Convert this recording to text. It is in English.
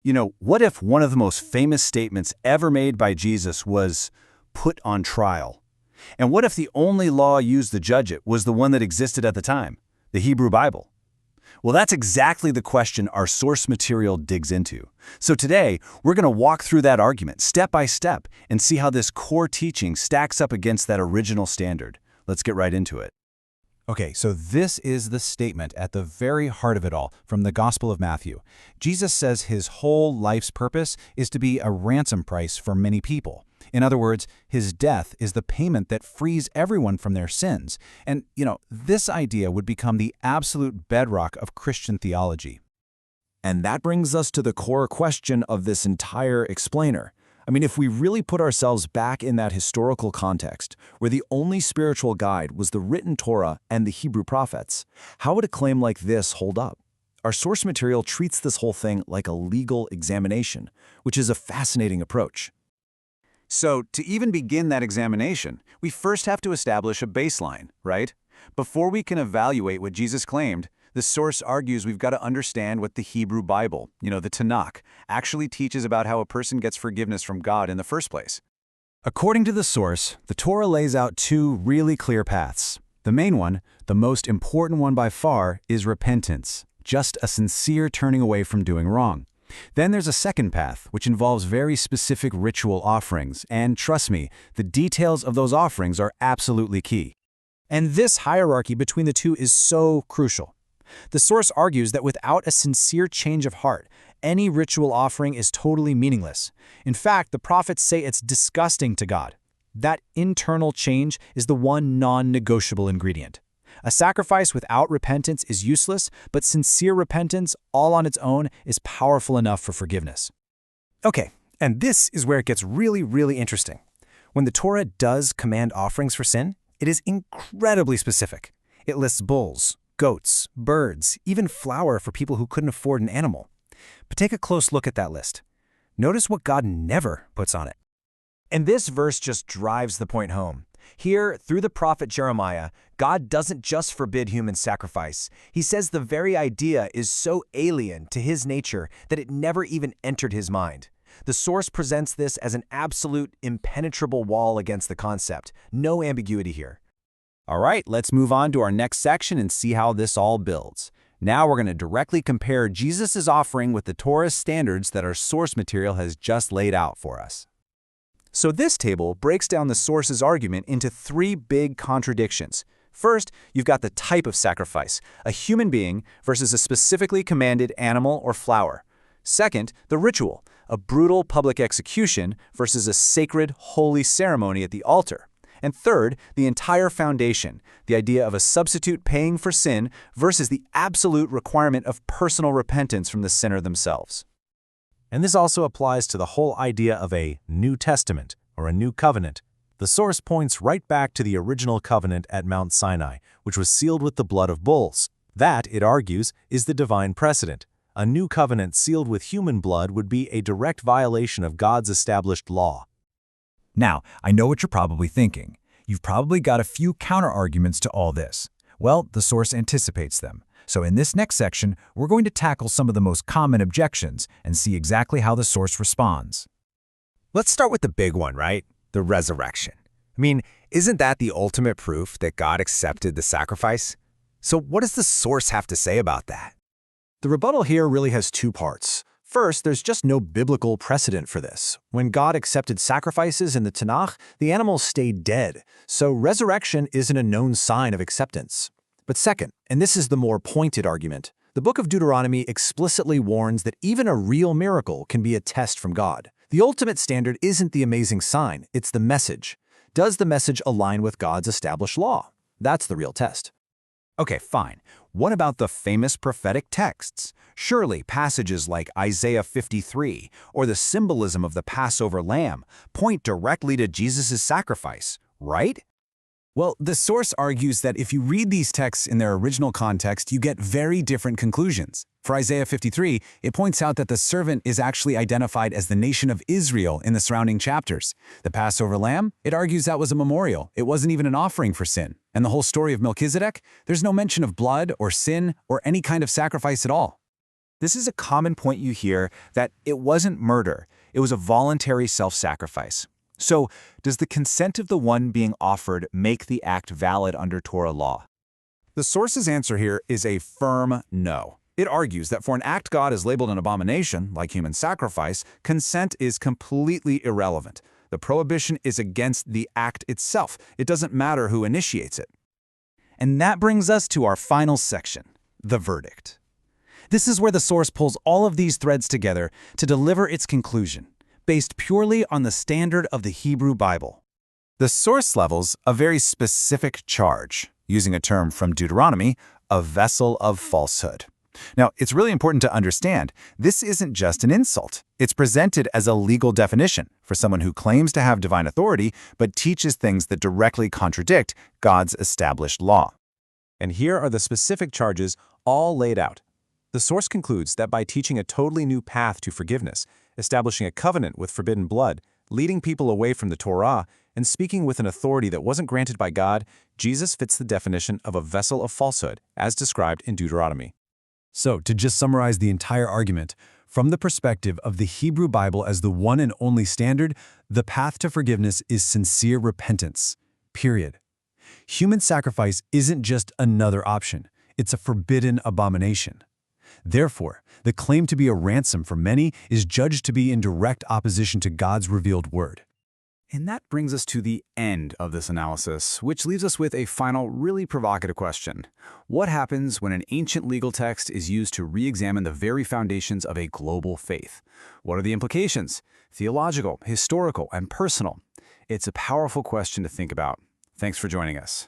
What if one of the most famous statements ever made by Jesus was put on trial? And what if the only law used to judge it was the one that existed at the time, the Hebrew Bible? Well, that's exactly the question our source material digs into. So today, we're going to walk through that argument step by step and see how this core teaching stacks up against that original standard. Let's get right into it. Okay, so this is the statement at the very heart of it all from the Gospel of Matthew. Jesus says his whole life's purpose is to be a ransom price for many people. In other words, his death is the payment that frees everyone from their sins. And, this idea would become the absolute bedrock of Christian theology. And that brings us to the core question of this entire explainer. If we really put ourselves back in that historical context, where the only spiritual guide was the written Torah and the Hebrew prophets, how would a claim like this hold up? Our source material treats this whole thing like a legal examination, which is a fascinating approach. So, to even begin that examination, we first have to establish a baseline, right? Before we can evaluate what Jesus claimed, the source argues we've got to understand what the Hebrew Bible, the Tanakh, actually teaches about how a person gets forgiveness from God in the first place. According to the source, the Torah lays out two really clear paths. The main one, the most important one by far, is repentance, just a sincere turning away from doing wrong. Then there's a second path, which involves very specific ritual offerings, and trust me, the details of those offerings are absolutely key. And this hierarchy between the two is so crucial. The source argues that without a sincere change of heart, any ritual offering is totally meaningless. In fact, the prophets say it's disgusting to God. That internal change is the one non-negotiable ingredient. A sacrifice without repentance is useless, but sincere repentance, all on its own, is powerful enough for forgiveness. Okay, and this is where it gets really, really interesting. When the Torah does command offerings for sin, it is incredibly specific. It lists bulls, goats, birds, even flour for people who couldn't afford an animal. But take a close look at that list. Notice what God never puts on it. And this verse just drives the point home. Here, through the prophet Jeremiah, God doesn't just forbid human sacrifice. He says the very idea is so alien to his nature that it never even entered his mind. The source presents this as an absolute impenetrable wall against the concept. No ambiguity here. All right, let's move on to our next section and see how this all builds. Now we're going to directly compare Jesus' offering with the Torah's standards that our source material has just laid out for us. So this table breaks down the source's argument into three big contradictions. First, you've got the type of sacrifice, a human being versus a specifically commanded animal or flower. Second, the ritual, a brutal public execution versus a sacred, holy ceremony at the altar. And third, the entire foundation, the idea of a substitute paying for sin versus the absolute requirement of personal repentance from the sinner themselves. And this also applies to the whole idea of a New Testament or a new covenant. The source points right back to the original covenant at Mount Sinai, which was sealed with the blood of bulls. That, it argues, is the divine precedent. A new covenant sealed with human blood would be a direct violation of God's established law. Now, I know what you're probably thinking. You've probably got a few counter-arguments to all this. Well, the source anticipates them. So in this next section, we're going to tackle some of the most common objections and see exactly how the source responds. Let's start with the big one, right? The resurrection. Isn't that the ultimate proof that God accepted the sacrifice? So what does the source have to say about that? The rebuttal here really has two parts. First, there's just no biblical precedent for this. When God accepted sacrifices in the Tanakh, the animals stayed dead, so resurrection isn't a known sign of acceptance. But second, and this is the more pointed argument, the book of Deuteronomy explicitly warns that even a real miracle can be a test from God. The ultimate standard isn't the amazing sign, it's the message. Does the message align with God's established law? That's the real test. Okay, fine. What about the famous prophetic texts? Surely passages like Isaiah 53 or the symbolism of the Passover lamb point directly to Jesus' sacrifice, right? Well, the source argues that if you read these texts in their original context, you get very different conclusions. For Isaiah 53, it points out that the servant is actually identified as the nation of Israel in the surrounding chapters. The Passover lamb, it argues that was a memorial. It wasn't even an offering for sin. And the whole story of Melchizedek, there's no mention of blood or sin or any kind of sacrifice at all. This is a common point you hear, that it wasn't murder, it was a voluntary self-sacrifice. So, does the consent of the one being offered make the act valid under Torah law? The source's answer here is a firm no. It argues that for an act God has labeled an abomination, like human sacrifice, consent is completely irrelevant. The prohibition is against the act itself. It doesn't matter who initiates it. And that brings us to our final section, the verdict. This is where the source pulls all of these threads together to deliver its conclusion, based purely on the standard of the Hebrew Bible. The source levels a very specific charge, using a term from Deuteronomy, a vessel of falsehood. Now, it's really important to understand, this isn't just an insult. It's presented as a legal definition for someone who claims to have divine authority but teaches things that directly contradict God's established law. And here are the specific charges all laid out. The source concludes that by teaching a totally new path to forgiveness, establishing a covenant with forbidden blood, leading people away from the Torah, and speaking with an authority that wasn't granted by God, Jesus fits the definition of a vessel of falsehood, as described in Deuteronomy. So, to just summarize the entire argument, from the perspective of the Hebrew Bible as the one and only standard, the path to forgiveness is sincere repentance. Period. Human sacrifice isn't just another option. It's a forbidden abomination. Therefore, the claim to be a ransom for many is judged to be in direct opposition to God's revealed word. And that brings us to the end of this analysis, which leaves us with a final, really provocative question. What happens when an ancient legal text is used to re-examine the very foundations of a global faith? What are the implications? Theological, historical, and personal. It's a powerful question to think about. Thanks for joining us.